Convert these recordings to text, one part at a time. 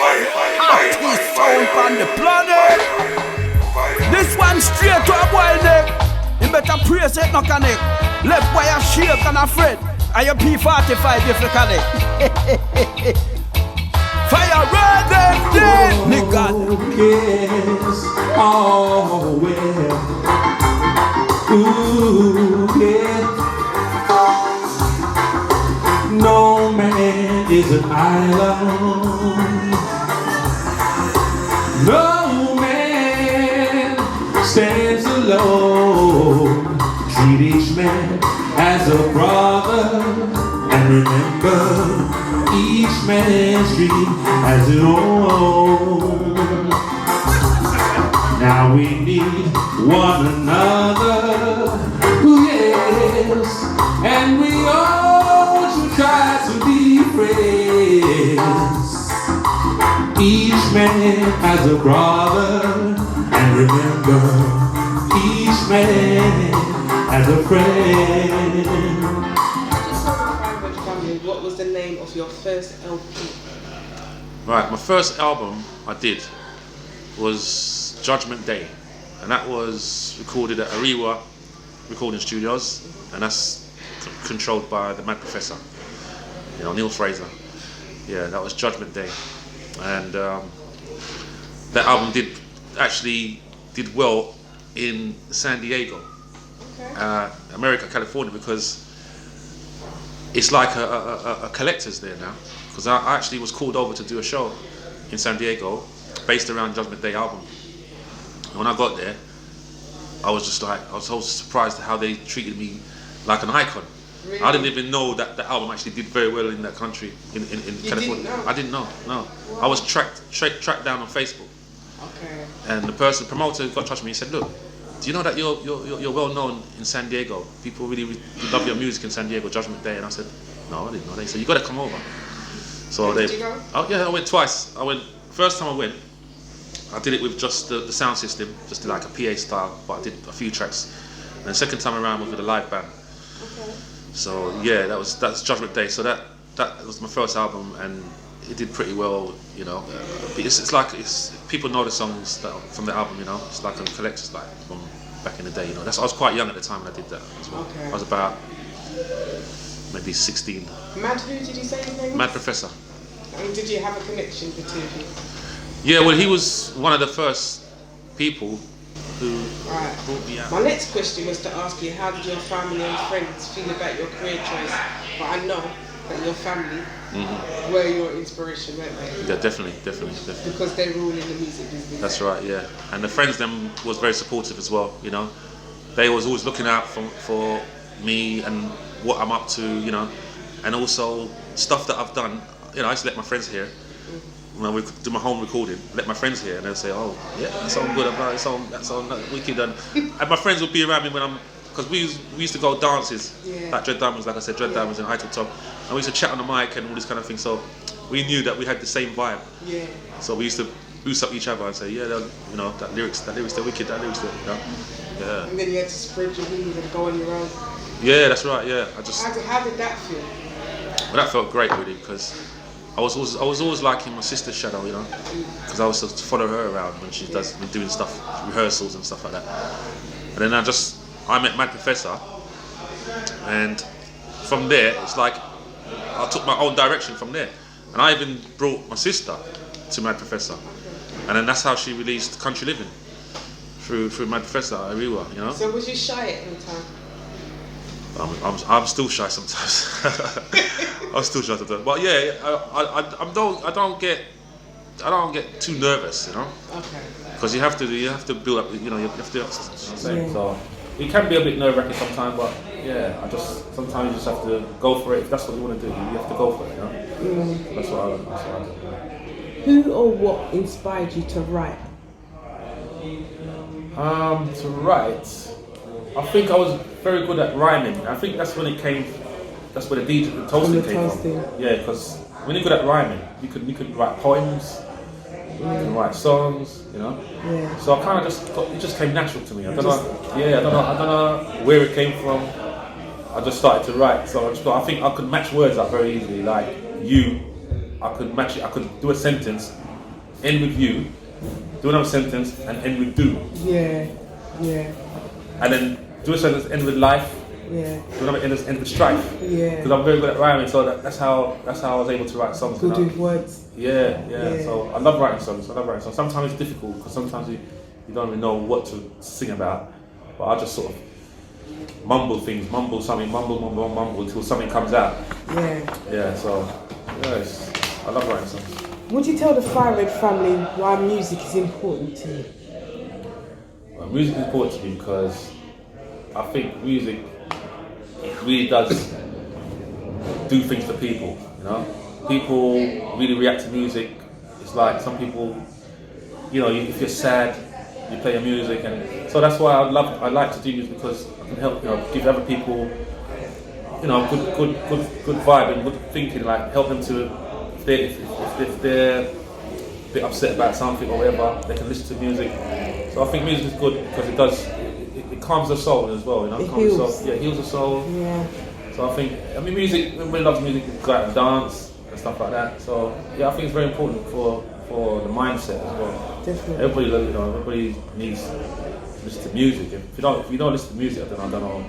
Artist sound on the planet. This one straight to a boy neck. You better praise it, no connect. Left wire shake and afraid. And your P45 if you connect. FIRERED, nigga. Yes, oh well. Ooh, yeah. No man is an island. No man stands alone. Treat each man as a brother, and remember, each man's dream has his own. Now we need one another, yes, and we all should try to be friends. Each man has a brother, and remember, each man has a friend. What was the name of your first LP? Right, my first album I did was Judgment Day, and that was recorded at REGGAE recording studios, and that's controlled by the Mad Professor, you know, Neil Fraser. Yeah, that was Judgment Day, and that album did well in San Diego, America, California, because it's like a collector's there now, because I actually was called over to do a show in San Diego based around Judgment Day album. And when I got there, I was just like, I was so surprised at how they treated me like an icon. Really? I didn't even know that the album actually did very well in that country, in California. Didn't know? I didn't know, no. Wow. I was tracked down on Facebook. Okay. And the promoter got in touch with me and said, look, do you know that you're well known in San Diego? People really love your music in San Diego, Judgment Day. And I said, no, I didn't know. They said, you got to come over. So did you go? Oh yeah, I went twice. First time I went, I did it with just the sound system, just like a PA style, but I did a few tracks. And the second time around was with a live band. Okay. So yeah, that's Judgment Day. So that was my first album, and it did pretty well, you know. It's like people know the songs from the album, you know. It's like a collector's, like from back in the day, you know. I was quite young at the time when I did that as well. Okay. I was about maybe 16. Mad, who did you say his name was? Mad Professor. I mean, did you have a connection between you? Yeah, well, he was one of the first people who brought me out. My next question was to ask you, how did your family and friends feel about your career choice? But I know that your family were your inspiration, weren't they? Yeah, definitely. Because they were all in the music business. That's right, yeah. And the friends them was very supportive as well, you know. They was always looking out for me and what I'm up to, you know. And also stuff that I've done, you know, I used to let my friends hear. When I would do my home recording, let my friends hear, and they'll say, "Oh, yeah, that sounds good. That sounds wicked." And my friends would be around me because we used to go dances, like Dread Diamonds, like I said, Dread Diamonds and High Top, and we used to chat on the mic and all this kind of thing. So we knew that we had the same vibe. Yeah. So we used to boost up each other and say, "Yeah, you know, that lyrics, they're wicked. That lyrics, you know." Yeah. And then you had to spread your wings and go on your own. Yeah, that's right. Yeah, How did that feel? Well, that felt great, really, because I was always like in my sister's shadow, you know, because I was to follow her around when she's doing stuff, rehearsals and stuff like that. And then I met Mad Professor, and from there it's like I took my own direction from there, and I even brought my sister to Mad Professor, and then that's how she released Country Living through Mad Professor at REGGAE, you know. So was you shy at any time? I'm still shy sometimes. I'm still shy sometimes. But yeah, I don't get too nervous, you know. Okay. Because you have to build up, you know, you have to. So it can be a bit nerve-wracking sometimes, but yeah, sometimes you just have to go for it. If that's what you want to do, you have to go for it, you know. That's what I do. Who or what inspired you to write? To write. I think I was very good at rhyming. I think that's when it came. That's where the toasting came from. Yeah, because when you're good at rhyming, you could write poems, you can write songs, you know. Yeah. So I kind of it just came natural to me. I don't know where it came from. I just started to write. So I think I could match words up very easily. Like I could match it. I could do a sentence end with you, do another sentence, and end with do. Yeah. And then do a sentence, end with life. Yeah. Do another end with strife. Yeah. Because I'm very good at rhyming, so that's how I was able to write songs. Good with words. Yeah. So I love writing songs. Sometimes it's difficult because sometimes you don't really know what to sing about. But I just sort of mumble something, mumble until something comes out. Yeah. So yes, I love writing songs. Would you tell the FIRERED family why music is important to you? Well, music is important to me because I think music really does do things for people. You know, people really react to music. It's like some people, you know, if you're sad, you play your music, and so that's why I like to do music because I can help, you know, give other people, you know, good vibe and good thinking, like help them to, if they're a bit upset about something or whatever, they can listen to music. So I think music is good because it calms the soul as well, you know. It heals. It heals the soul. Yeah. So I think, music, everybody loves music, go out and dance and stuff like that. So yeah, I think it's very important for the mindset as well. Definitely. Everybody needs to listen to music. If you don't listen to music, then I don't know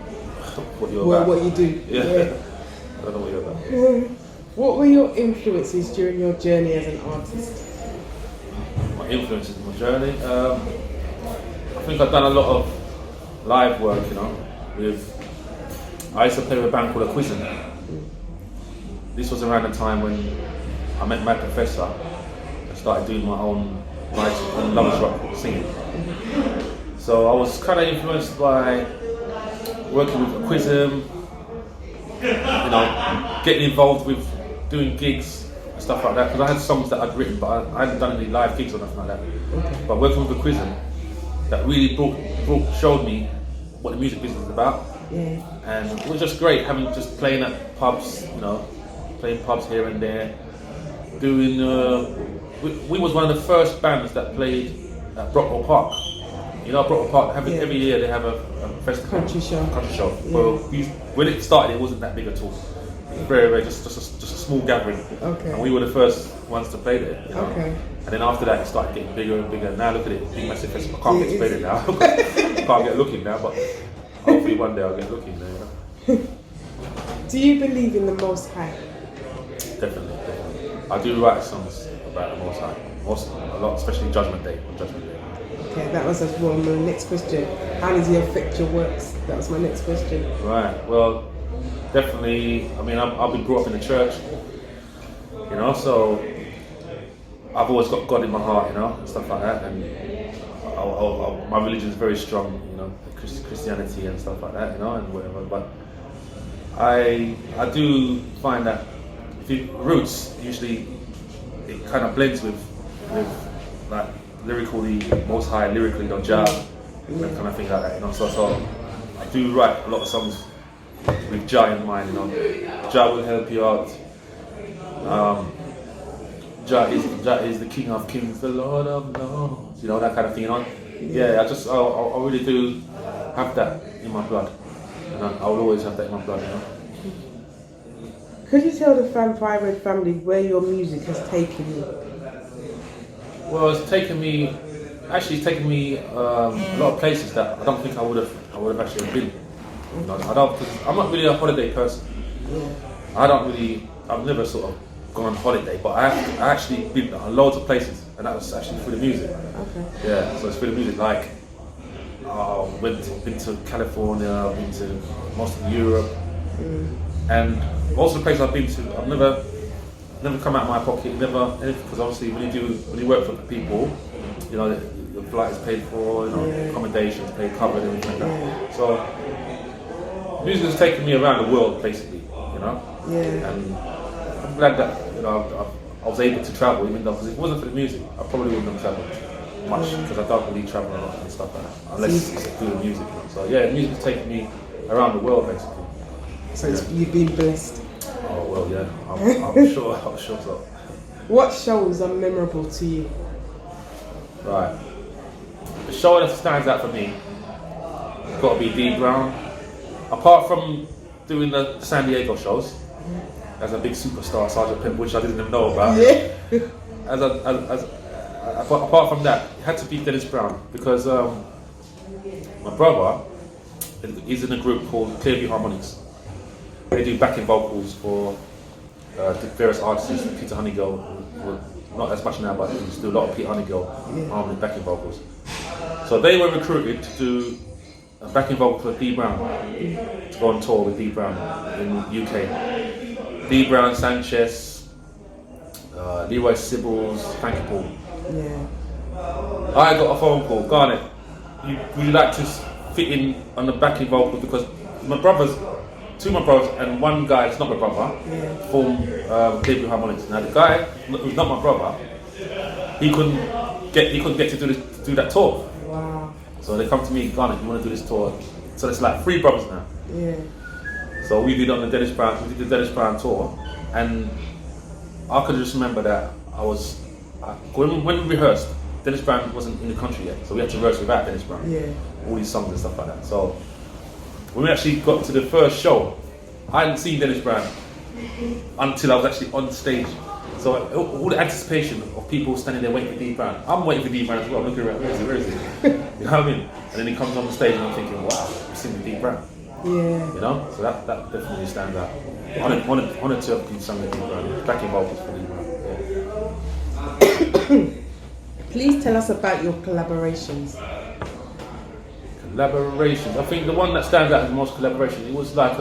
what you're about. What you do. Yeah. I don't know what you're about. What were your influences during your journey as an artist? My influences in my journey? I think I've done a lot of live work, you know, I used to play with a band called ENQUIRIES. This was around the time when I met my professor and started doing my own writing and lovers rock singing. So I was kind of influenced by working with ENQUIRIES, you know, getting involved with doing gigs and stuff like that, because I had songs that I'd written but I hadn't done any live gigs or nothing like that. But working with ENQUIRIES, that really showed me what the music business is about. Yeah. And it was just great just playing at pubs, you know, playing pubs here and there, doing, we was one of the first bands that played at Brockwell Park. You know, Brockwell Park, every year they have a festival. Country show. Yeah. Well, when it started, it wasn't that big at all. It was very, just a small gathering. Okay. And we were the first ones to play there. You know? Okay. And then after that, it started getting bigger and bigger. Now look at it, big massive festival. I can't get to play there now. I can't get looking now, but hopefully one day I'll get looking there. You know? Do you believe in the Most High? Definitely. I do write songs about the Most High, a lot, especially Judgment Day. Okay, that was as well my next question. How does he affect your works? That was my next question. Right. Well, definitely. I mean, I've been brought up in the church, you know, so I've always got God in my heart, you know, and stuff like that. And my religion is very strong, you know, Christianity and stuff like that, you know, and whatever. But I do find that roots usually it kind of blends with like lyrically, Most High, lyrically, you know, Jah, that kind of thing like that, you know. So I do write a lot of songs with Jah in mind, you know. Jah will help you out. Jah is the King of Kings, the Lord of Lords, you know, that kind of thing, you know. Yeah, I really do have that in my blood, and I will always have that in my blood, you know. Could you tell the FIRERED family where your music has taken you? Well, it's taken me a lot of places that I don't think I would have actually been. You know, I'm not really a holiday person. I've never sort of gone on holiday, but I actually been to loads of places, and that was actually through the music. Okay. Yeah, so it's through the music. Like, been to California, been to most of Europe, and most of the places I've been to, I've never come out of my pocket, because obviously when you work for people, you know, the flight is paid for, you know, accommodations paid, covered, and everything like that. So music has taken me around the world, basically, you know. Yeah. And I'm glad that, you know, I was able to travel, even though, because if it wasn't for the music, I probably wouldn't have traveled much, because I don't really travel a lot and stuff like that, unless it's through the music. You know? So yeah, the music has taken me around the world, basically. So you've been blessed. Oh well, yeah, I'm sure so. What shows are memorable to you? Right, the show that stands out for me has got to be D Brown. Apart from doing the San Diego shows as a big superstar, Sergeant Pimp, which I didn't even know about. Yeah. As apart from that, it had to be Dennis Brown because my brother is in a group called Clearview Harmonics. They do backing vocals for various artists, Peter Honeygill, not as much now, but they used to do a lot of Peter Honeygill harmony backing vocals. So they were recruited to do a backing vocal for D Brown, to go on tour with D Brown in the UK. D Brown, Sanchez, Leroy Sibbles, Frankie Paul. Yeah. I got a phone call, Garnett, would you like to fit in on the backing vocal, because two of my brothers and one guy that's not my brother form Clearview Harmonics. Now the guy who's not my brother, he couldn't get to do that tour. Wow. So they come to me, Garnett, you want to do this tour? So it's like 3 brothers now. Yeah. So we did the Dennis Brown tour, and I could just remember that when we rehearsed, Dennis Brown wasn't in the country yet, so we had to rehearse without Dennis Brown. Yeah. All these songs and stuff like that. So when we actually got to the first show, I hadn't seen Dennis Brown until I was actually on stage. So all the anticipation of people standing there waiting for D Brown. I'm waiting for D Brown as well. I'm looking around, where is he? You know what I mean? And then he comes on the stage and I'm thinking, wow, I'm singing D Brown. Yeah. You know? So that definitely stands out. Honored to have been sung with D Brown. Backing vocals for D Brown. Yeah. Please tell us about your collaborations. Collaborations. I think the one that stands out as the most collaboration, it was like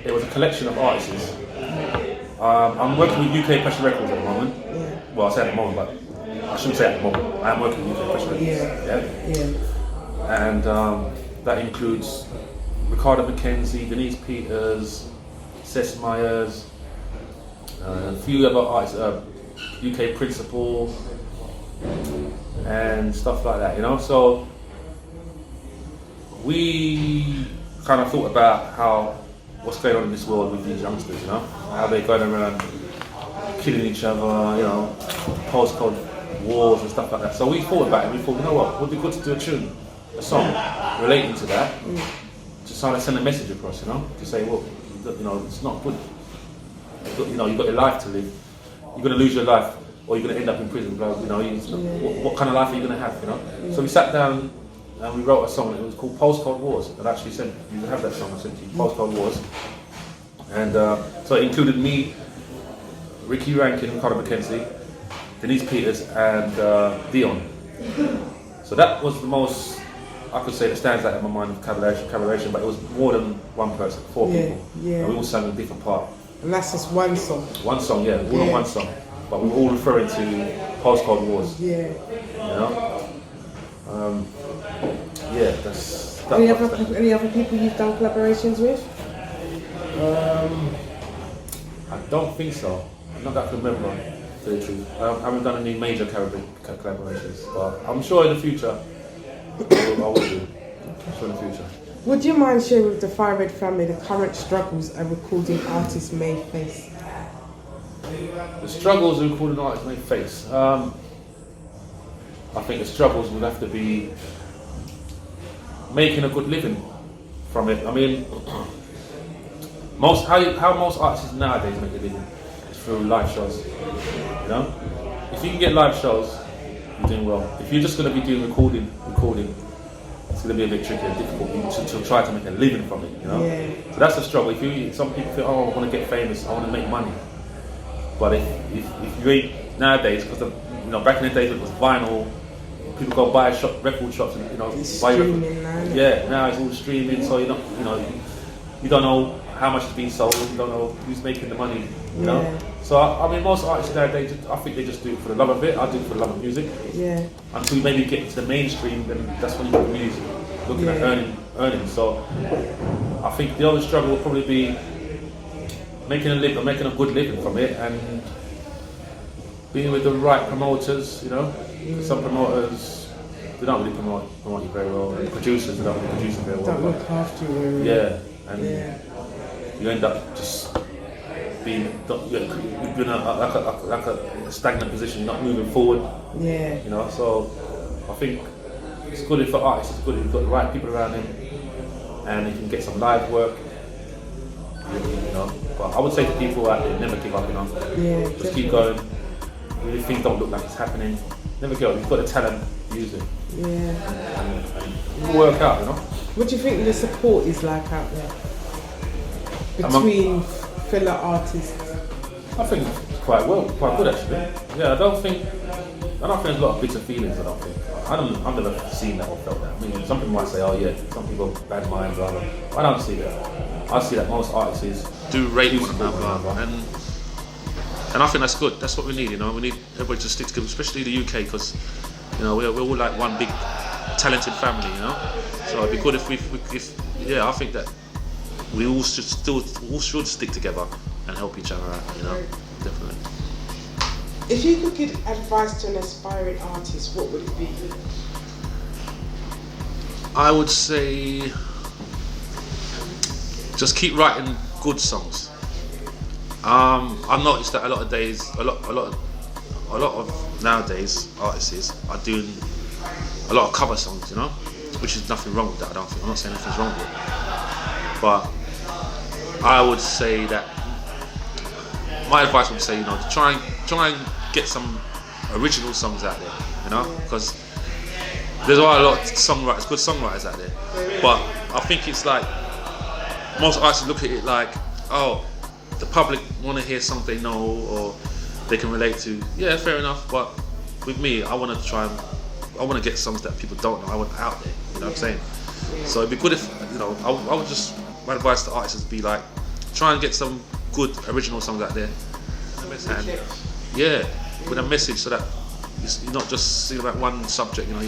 it was a collection of artists. I'm working with UK Pressure Records at the moment. Yeah. Well, I say at the moment, but I shouldn't say at the moment. I am working with UK Pressure Records. Yeah. And that includes Ricardo McKenzie, Denise Peters, Cess Myers, a few other artists, UK Principal, and stuff like that, you know. So we kind of thought about what's going on in this world with these youngsters, you know, how they're going around killing each other, you know, postcode wars and stuff like that. So we thought about it. We thought, you know what, would be good to do a song relating to that, to try to send a message across, you know, to say, well, you know, it's not good. You've got your life to live. You're going to lose your life, or you're going to end up in prison. You know, what kind of life are you going to have? You know. So we sat down and we wrote a song. It was called Postcode Wars. And actually sent you have that song. I sent you Postcode Wars. And so it included me, Ricky Rankin, Ricardo McKenzie, Denise Peters, and Dion. So that was the most, I could say, that stands out in my mind of collaboration. But it was more than one person, 4 people. Yeah. And we all sang a different part. And that's just one song. One song, yeah, all on one song. But we're all referring to Postcode Wars. Yeah. You know? Yeah, that's... Any other people you've done collaborations with? I don't think so. I'm not that familiar, to tell you the truth. I haven't done any major collaborations, but I'm sure in the future I will do. I'm sure in the future. Would you mind sharing with the FIRERED family the current struggles a recording artist may face? The struggles a recording artist may face. I think the struggles would have to be making a good living from it. I mean, how most artists nowadays make a living is through live shows. You know, if you can get live shows, you're doing well. If you're just going to be doing recording, it's going to be a bit tricky and difficult to try to make a living from it. You know, so that's a struggle. Some people think, oh, I want to get famous, I want to make money. But if you ain't nowadays, because you know, back in the days it was vinyl. People go buy record shops and buy records. Yeah, now it's all streaming, so you don't know how much is being sold. You don't know who's making the money. You know. So I mean, most artists nowadays, I think they just do it for the love of it. I do it for the love of music. Yeah. Until you maybe get into the mainstream, then that's when you get really looking at earning. So I think the other struggle will probably be making a good living from it, and being with the right promoters. You know. Some promoters, they don't really promote you very well. And producers, they don't really produce you very well. Don't look after you. Yeah, and you end up just being in a stagnant position, not moving forward. Yeah. You know, so I think it's good for artists. It's good if you've got the right people around him, and you can get some live work. You know, but I would say to people out there, never give up. You know, just keep going. if things don't look like it's happening, never give up. You've got the talent, use it. Yeah. And it'll work out, you know. What do you think the support is like out there between fellow artists? I think it's quite good actually. Yeah, I don't think there's a lot of bitter feelings. I've never seen that or felt that. I mean, some people might say, oh yeah, some people have bad minds, blah, blah. I don't see that. I see that most artists do rate one another, and I think that's good. That's what we need, you know. We need everybody to stick together, especially the UK, because you know we're all like one big talented family, you know. So it'd be good if I think that we all should stick together and help each other out, you know. Definitely. If you could give advice to an aspiring artist, what would it be? I would say just keep writing good songs. I've noticed that a lot of nowadays artists are doing a lot of cover songs, you know, which is nothing wrong with that. I'm not saying anything's wrong with it, but I would say that my advice would say, you know, to try and get some original songs out there, you know, because there's a lot of songwriters, good songwriters out there, but I think it's like most artists look at it like, oh, the public want to hear something they know or they can relate to. Yeah, fair enough, but with me, I want to get songs that people don't know. I want out there, you know what I'm saying? So it'd be good if, you know, I would just, my advice to artists would be like, try and get some good original songs out there. And yeah, with a message, so that you're not just singing about one subject, you know,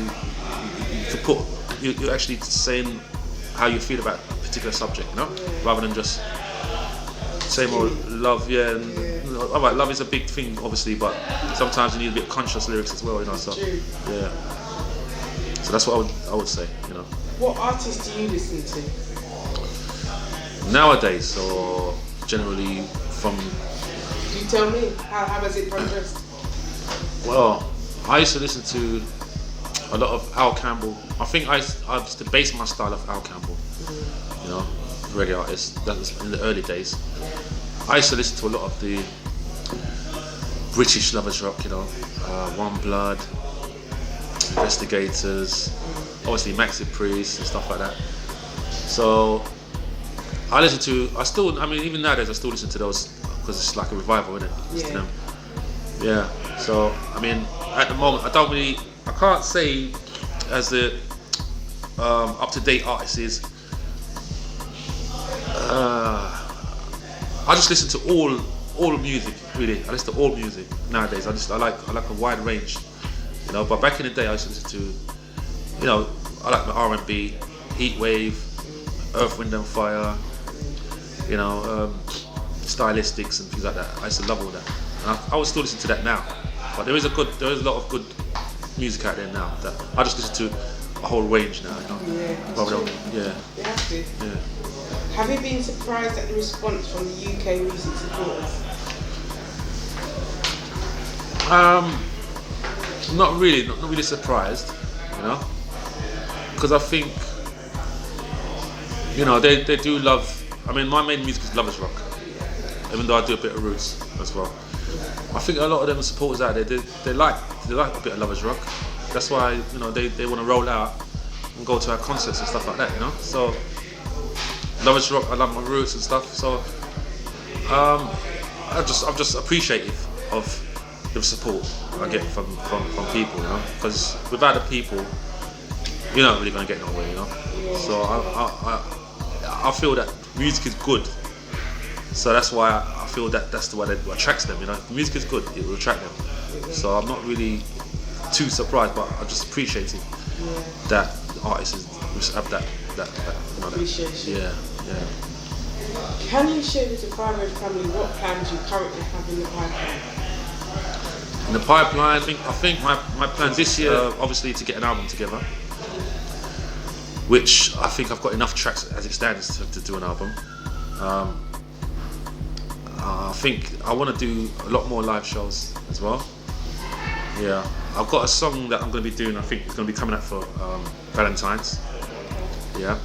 you're actually saying how you feel about a particular subject, you know, rather than just same old love, yeah. And, alright, love is a big thing, obviously, but sometimes you need a bit of conscious lyrics as well, you know. So yeah, so that's what I would say, you know. What artists do you listen to nowadays, or generally from? Can you tell me how has it progressed? Well, I used to listen to a lot of Al Campbell. I think I used to base my style off Al Campbell, you know, reggae artist. That was in the early days. I used to listen to a lot of the British lovers rock, you know, One Blood, Investigators, obviously Maxi Priest and stuff like that. So I listen to, even nowadays I still listen to those because it's like a revival, isn't it? Listen to them. Yeah. So I mean, at the moment, I can't say as the up-to-date artist is. I just listen to all music, really. I listen to all music nowadays. I like a wide range, you know. But back in the day, I used to listen to, you know, I like the R&B, Heatwave, Earth, Wind and Fire, you know, Stylistics and things like that. I used to love all that, and I would still listen to that now. But there is a lot of good music out there now that I just listen to a whole range now, you know. Yeah, yeah. You have to. Yeah. Have you been surprised at the response from the UK music supporters? Not really surprised, you know, because I think, you know, they do love. I mean, my main music is lovers rock, even though I do a bit of roots as well. I think a lot of them supporters out there, they like a bit of lovers rock. That's why, you know, they want to roll out and go to our concerts and stuff like that, you know. So lovers rock, I love my roots and stuff. So I'm just appreciative of the support I get from people, you know, because without the people, you're not really gonna get nowhere, you know. So I feel that music is good. So that's why I feel that that's the way that attracts them, you know. If the music is good, it will attract them. So I'm not really too surprised, but I'm just appreciative that the artists have that you know, appreciation. Yeah. Can you share with the FIRERED family what plans you currently have in the pipeline? In the pipeline, I think my plans this year are obviously to get an album together, which I think I've got enough tracks as it stands to do an album. I think I want to do a lot more live shows as well. Yeah, I've got a song that I'm going to be doing. I think it's going to be coming out for Valentine's. Yeah.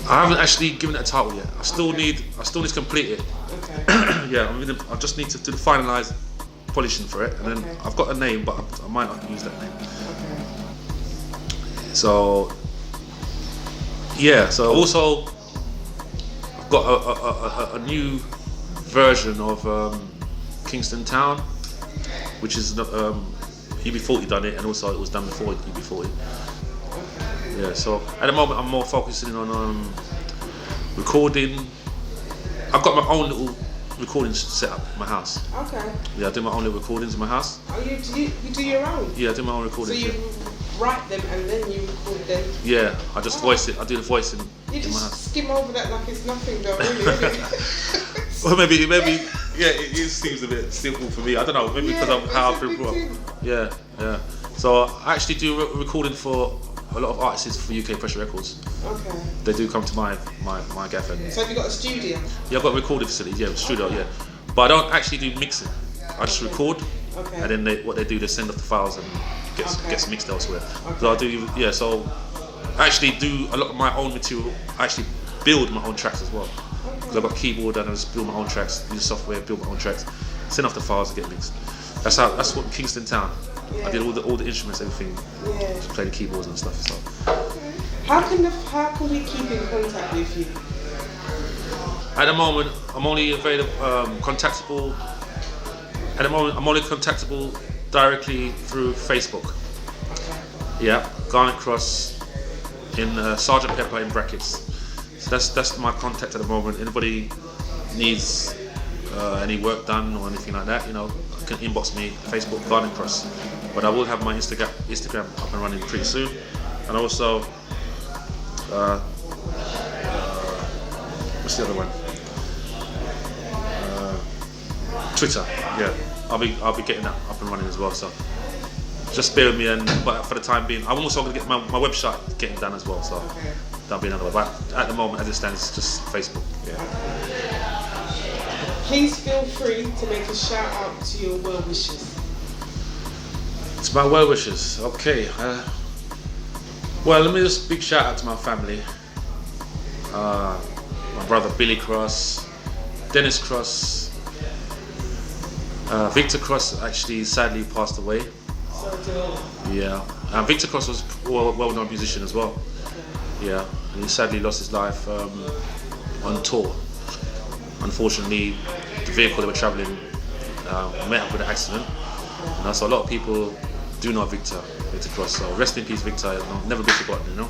I haven't actually given it a title yet. I still need to complete it. Okay. Yeah, I just need to do the finalised polishing for it, and then I've got a name, but I might not use that name. Okay. So yeah, so also I've got a new version of Kingston Town, which is UB40 done it, and also it was done before UB40. Yeah, so at the moment I'm more focusing on recording. I've got my own little recording set up in my house. Okay. Yeah, I do my own little recordings in my house. Oh, you do your own? Yeah, I do my own recordings. So you write them and then you record them? Yeah, I just voice it. I do the voicing You in my just house. skim over that like it's nothing though, really, isn't it? Well, maybe, yeah, it seems a bit simple for me. I don't know, maybe because of how I've been brought up. Yeah. So I actually do recording for a lot of artists for UK Pressure Records. Okay. They do come to my gaff. So have you got a studio? Yeah, I've got a recording facility, yeah, studio, yeah. But I don't actually do mixing. I just record, and then what they do, they send off the files and gets mixed elsewhere. So I do, yeah. So I actually do a lot of my own material. I actually build my own tracks as well. Because I've got a keyboard and I just build my own tracks, use software, build my own tracks, send off the files and get mixed. That's what Kingston Town. I did all the instruments, everything. Just play the keyboards and stuff. So. How can we keep in contact with you? At the moment, I'm only available, contactable. At the moment, I'm only contactable directly through Facebook. Yeah, Garnett Cross in Sergeant Pepper in brackets. So that's my contact at the moment. Anybody needs any work done or anything like that, you know, can inbox me, Facebook, Garnett Cross. But I will have my Instagram up and running pretty soon, and also what's the other one? Twitter. Yeah, I'll be getting that up and running as well. So just bear with me, but for the time being, I'm also going to get my website getting done as well. So that'll be another way. But at the moment, as it stands, it's just Facebook. Yeah. Please feel free to make a shout out to your well wishes. It's my well wishes. Okay. Well, let me just big shout out to my family. My brother Billy Cross, Dennis Cross, Victor Cross actually sadly passed away. Yeah. Victor Cross was a well-known musician as well. Yeah. And he sadly lost his life on tour. Unfortunately, the vehicle they were travelling met up with an accident. And so a lot of people do know Victor Cross. So rest in peace, Victor. You know, never be forgotten. You know.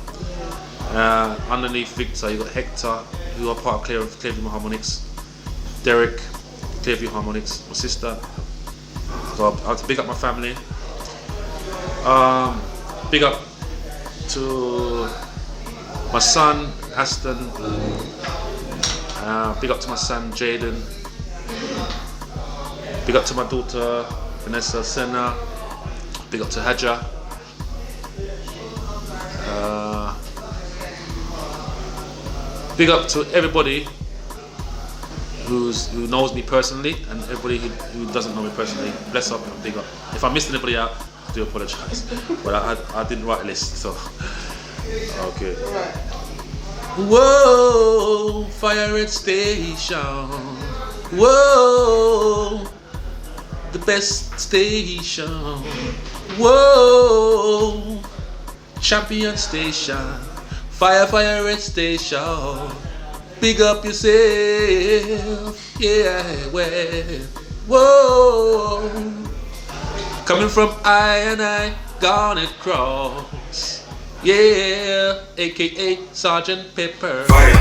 Underneath Victor, you got Hector, who are part of Clearview Harmonics. Derek, Clearview Harmonics. My sister. So I have to big up my family. Big up to my son Aston. Big up to my son Jaden. Big up to my daughter Vanessa Senna. Big up to Haja. Big up to everybody who knows me personally, and everybody who doesn't know me personally. Bless up and big up. If I missed anybody out, I do apologise. But I didn't write a list, so okay. Whoa, Firered Station. Whoa, the best station. Whoa, champion station. Firered Station. Big up yourself, yeah, well. Whoa, coming from I, Garnett Cross. Yeah, aka Sergeant Pepper. Fire.